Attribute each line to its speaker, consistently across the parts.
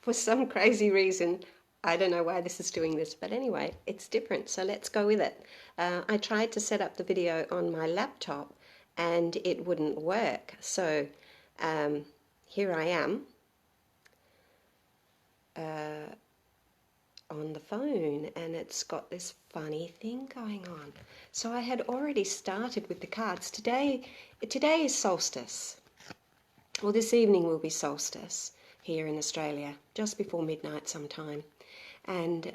Speaker 1: For some crazy reason, I don't know why this is doing this, but anyway, it's different, so let's go with it. I tried to set up the video on my laptop and it wouldn't work, so here I am on the phone, and it's got this funny thing going on. So I had already started with the cards. Today is solstice. Well, this evening will be solstice here in Australia, just before midnight sometime. And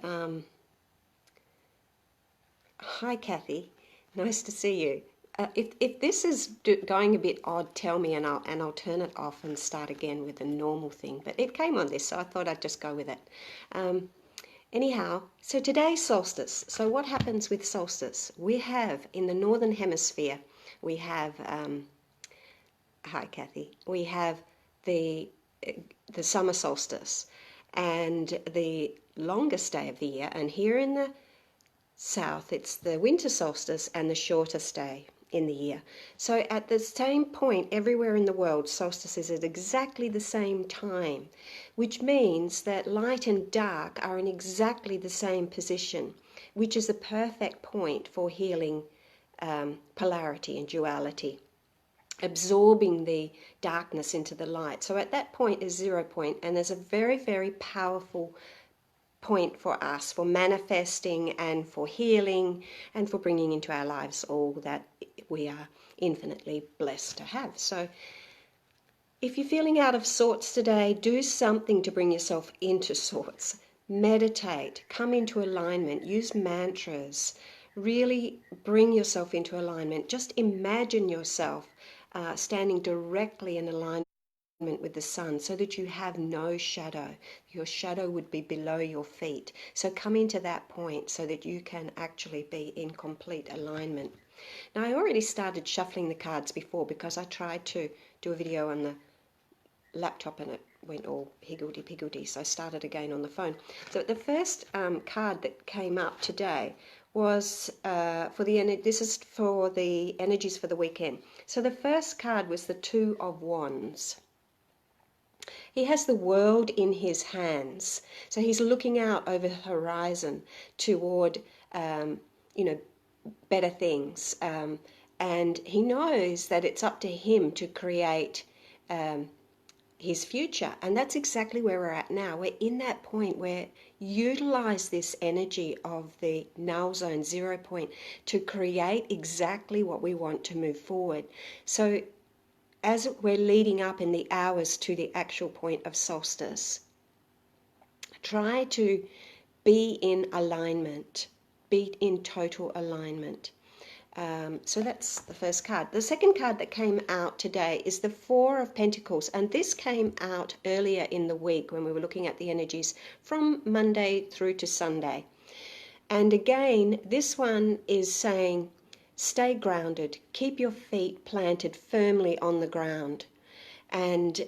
Speaker 1: hi Kathy, nice to see you. If this is going a bit odd, tell me, and I'll turn it off and start again with the normal thing. But it came on this, so I thought I'd just go with it. Anyhow, so today's solstice. So what happens with solstice? We have in the northern hemisphere, we have hi Kathy, we have the summer solstice and the longest day of the year, and here in the south it's the winter solstice and the shortest day in the year. So at the same point everywhere in the world, solstice is at exactly the same time, which means that light and dark are in exactly the same position, which is a perfect point for healing polarity and duality, absorbing the darkness into the light. So at that point is 0 point, and there's a very, very powerful point for us for manifesting and for healing and for bringing into our lives all that we are infinitely blessed to have. So if you're feeling out of sorts today, do something to bring yourself into sorts. Meditate, come into alignment, use mantras, really bring yourself into alignment. Just imagine yourself standing directly in alignment with the sun, so that you have no shadow. Your shadow would be below your feet. So come into that point so that you can actually be in complete alignment. Now, I already started shuffling the cards before because I tried to do a video on the laptop and it went all higgledy-piggledy, so I started again on the phone. So the first card that came up today was this is for the energies for the weekend. So the first card was the Two of Wands. He has the world in his hands, so he's looking out over the horizon toward better things, and he knows that it's up to him to create his future. And that's exactly where we're at now. We're in that point where utilize this energy of the null zone, 0 point, to create exactly what we want to move forward. So as we're leading up in the hours to the actual point of solstice, try to be in alignment, be in total alignment. So that's the first card. The second card that came out today is the Four of Pentacles, and this came out earlier in the week when we were looking at the energies from Monday through to Sunday. And again, this one is saying, stay grounded, keep your feet planted firmly on the ground, and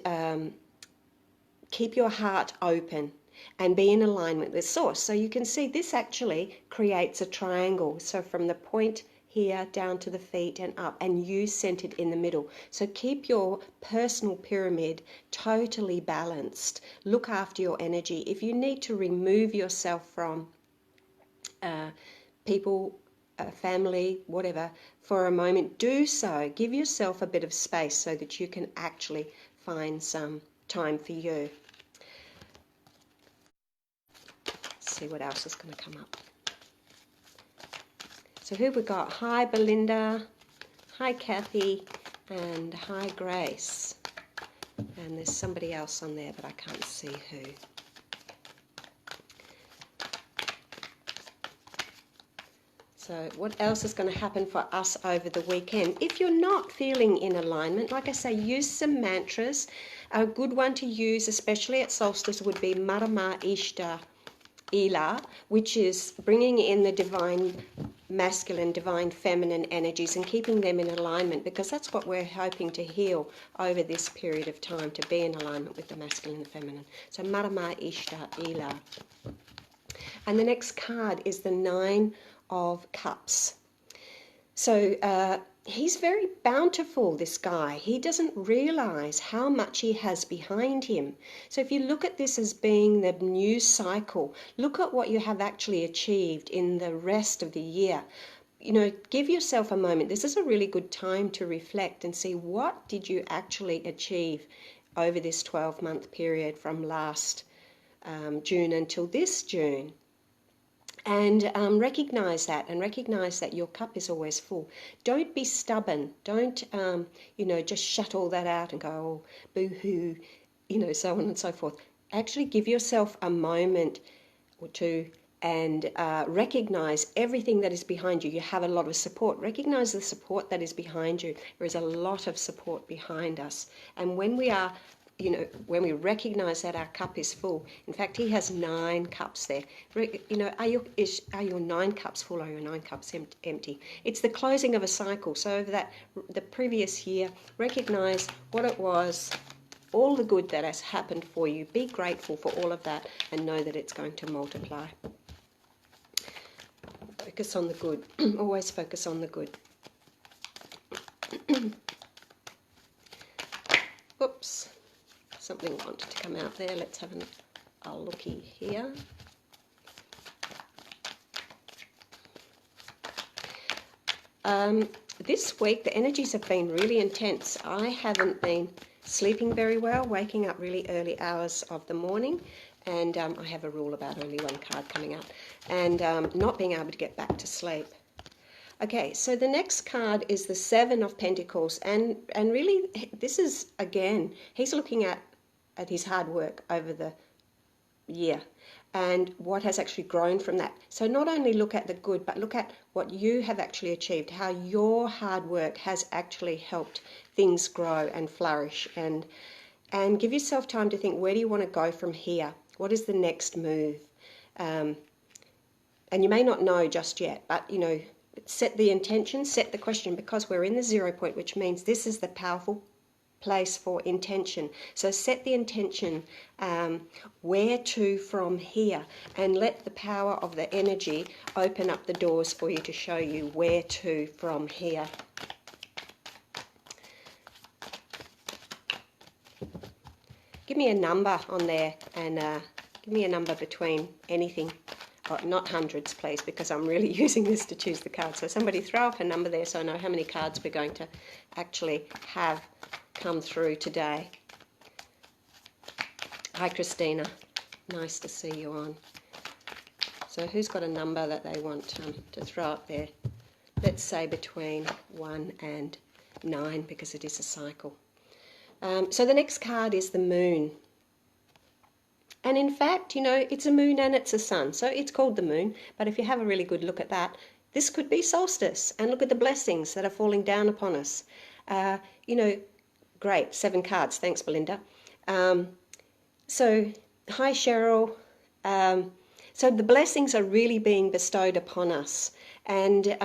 Speaker 1: keep your heart open and be in alignment with Source. So you can see this actually creates a triangle. So from the point here down to the feet and up, and you centered in the middle. So keep your personal pyramid totally balanced. Look after your energy. If you need to remove yourself from people, family, whatever, for a moment, do so. Give yourself a bit of space so that you can actually find some time for you. Let's see what else is going to come up. So who have we got? Hi Belinda, hi Kathy, and hi Grace. And there's somebody else on there, but I can't see who. So what else is going to happen for us over the weekend? If you're not feeling in alignment, like I say, use some mantras. A good one to use, especially at solstice, would be Marama Ishta Ila, which is bringing in the divine masculine, divine feminine energies and keeping them in alignment, because that's what we're hoping to heal over this period of time, to be in alignment with the masculine and the feminine. So Marama Ishta Ila. And the next card is the Nine of Cups. So he's very bountiful, this guy. He doesn't realize how much he has behind him. So if you look at this as being the new cycle, look at what you have actually achieved in the rest of the year. Give yourself a moment. This is a really good time to reflect and see, what did you actually achieve over this 12-month period from last June until this June. And recognize that, and recognize that your cup is always full. Don't be stubborn. Don't, just shut all that out and go, oh, boo-hoo, so on and so forth. Actually give yourself a moment or two and recognize everything that is behind you. You have a lot of support. Recognize the support that is behind you. There is a lot of support behind us. And when we are when we recognize that our cup is full, in fact, he has 9 cups there. Are your 9 cups full or your 9 cups empty? It's the closing of a cycle. So over the previous year, recognize what it was, all the good that has happened for you. Be grateful for all of that and know that it's going to multiply. Focus on the good. Always focus on the good. Oops. Something wanted to come out there. Let's have a looky here. This week the energies have been really intense. I haven't been sleeping very well, waking up really early hours of the morning, and I have a rule about only 1 card coming out, and not being able to get back to sleep. Okay, so the next card is the 7 of Pentacles, and really this is, again, he's looking at his hard work over the year and what has actually grown from that. So not only look at the good, but look at what you have actually achieved, how your hard work has actually helped things grow and flourish, and give yourself time to think, where do you want to go from here? What is the next move? And you may not know just yet, but set the intention, set the question, because we're in the 0 point, which means this is the powerful place for intention. So set the intention, where to from here, and let the power of the energy open up the doors for you to show you where to from here. Give me a number on there, and give me a number between anything. Oh, not hundreds, please, because I'm really using this to choose the cards. So somebody throw up a number there so I know how many cards we're going to actually have come through today. Hi, ChristinA. Nice to see you on. So who's got a number that they want to throw up there? Let's say between 1 and 9, because it is a cycle. So the next card is the moon. And in fact, it's a moon and it's a sun. So it's called the moon. But if you have a really good look at that, this could be solstice. And look at the blessings that are falling down upon us. Great, 7 cards. Thanks, Belinda. So, hi, Cheryl. So the blessings are really being bestowed upon us. And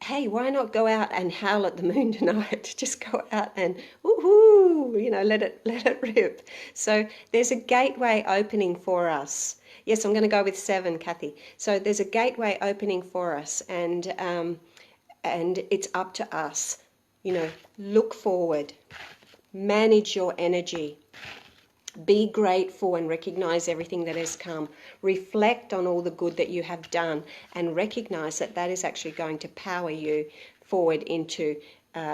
Speaker 1: hey, why not go out and howl at the moon tonight? Just go out and woohoo, let it rip. So there's a gateway opening for us. Yes, I'm going to go with 7, Kathy. So there's a gateway opening for us, and it's up to us. Look forward, manage your energy, be grateful and recognize everything that has come. Reflect on all the good that you have done and recognize that is actually going to power you forward into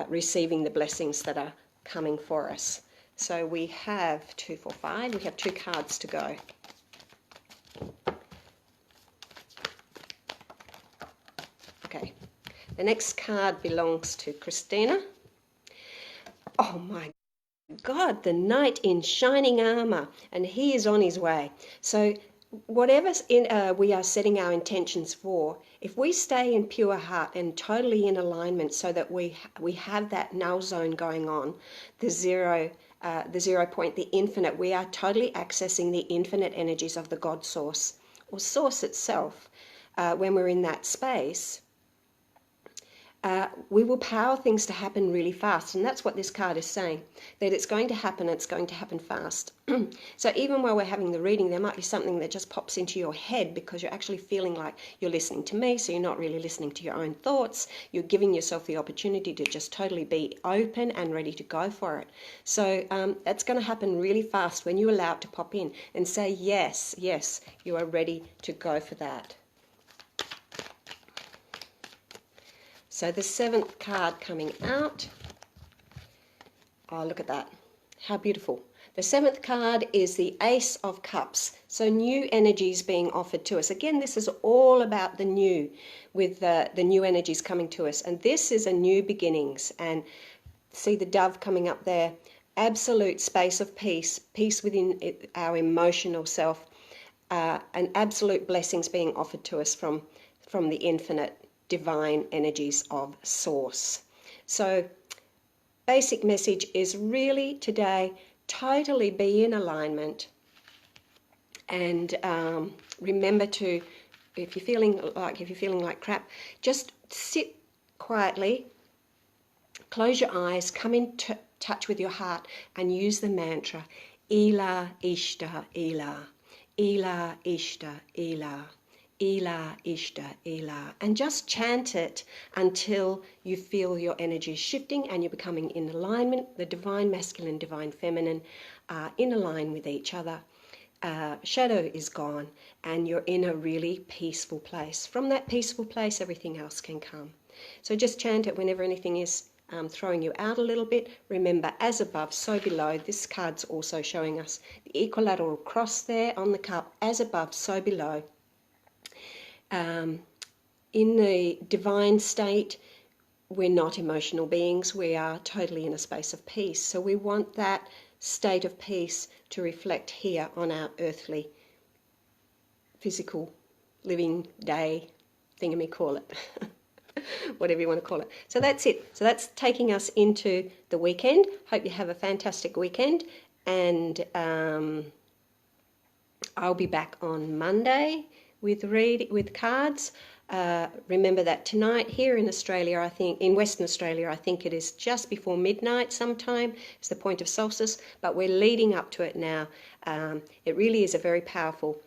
Speaker 1: receiving the blessings that are coming for us. So we have 2, 4, 5. We have 2 cards to go. Okay. The next card belongs to ChristinA. Oh my God, the knight in shining armor, and he is on his way. So whatever we are setting our intentions for, if we stay in pure heart and totally in alignment, so that we have that null zone going on, the 0 point, the infinite, we are totally accessing the infinite energies of the God source, or source itself, when we're in that space. we will power things to happen really fast. And that's what this card is saying, that it's going to happen, it's going to happen fast. So even while we're having the reading, there might be something that just pops into your head because you're actually feeling like you're listening to me, so you're not really listening to your own thoughts. You're giving yourself the opportunity to just totally be open and ready to go for it. So that's going to happen really fast when you allow it to pop in and say, yes, yes, you are ready to go for that. So the 7th card coming out. Oh, look at that. How beautiful. The 7th card is the Ace of Cups. So new energies being offered to us. Again, this is all about the new, with the new energies coming to us. And this is a new beginnings. And see the dove coming up there. Absolute space of peace. Peace within our emotional self. And absolute blessings being offered to us from the infinite divine energies of source. So basic message is really today, totally be in alignment, and remember to, if you're feeling like crap, just sit quietly, close your eyes, come in touch with your heart, and use the mantra Ila Ishta Ila, Ila Ishta Ila, Ila Ishta Ila, and just chant it until you feel your energy shifting and you're becoming in alignment. The divine masculine, divine feminine are in line with each other. Shadow is gone and you're in a really peaceful place. From that peaceful place, everything else can come. So just chant it whenever anything is throwing you out a little bit. Remember, as above, so below. This card's also showing us the equilateral cross there on the cup. As above, so below. In the divine state, we're not emotional beings. We are totally in a space of peace. So we want that state of peace to reflect here on our earthly, physical, living day, thingamy call it. Whatever you want to call it. So that's it. So that's taking us into the weekend. Hope you have a fantastic weekend. And I'll be back on Monday with cards. Remember that tonight here in Australia, I think, in Western Australia, I think it is just before midnight sometime. It's the point of solstice, but we're leading up to it now. It really is a very powerful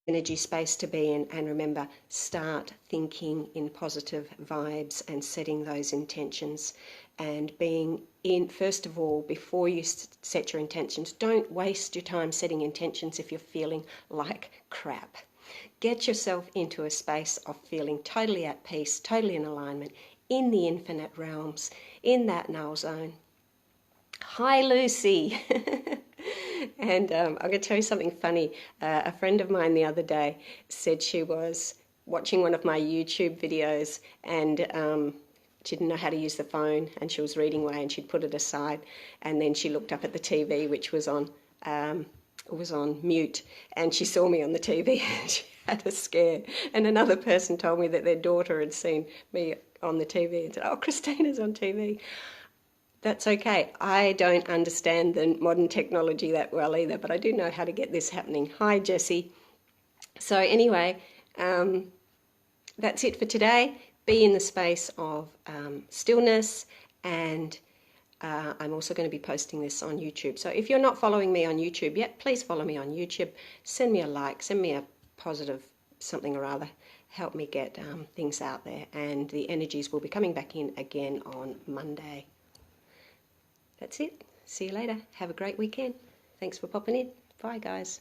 Speaker 1: energy space to be in, and remember, start thinking in positive vibes and setting those intentions and being in, first of all, before you set your intentions, don't waste your time setting intentions if you're feeling like crap. Get yourself into a space of feeling totally at peace, totally in alignment, in the infinite realms, in that null zone. Hi, Lucy. And I'm going to tell you something funny. A friend of mine the other day said she was watching one of my YouTube videos and she didn't know how to use the phone and she was reading away and she'd put it aside, and then she looked up at the TV, which was on mute, and she saw me on the TV and she had a scare. And another person told me that their daughter had seen me on the TV and said, "Oh, ChristinA's on TV." That's okay. I don't understand the modern technology that well either, but I do know how to get this happening. Hi, Jessie. So anyway, that's it for today. Be in the space of stillness, and I'm also going to be posting this on YouTube. So if you're not following me on YouTube yet, please follow me on YouTube. Send me a like, send me a positive something or other. Help me get things out there, and the energies will be coming back in again on Monday. That's it. See you later. Have a great weekend. Thanks for popping in. Bye, guys.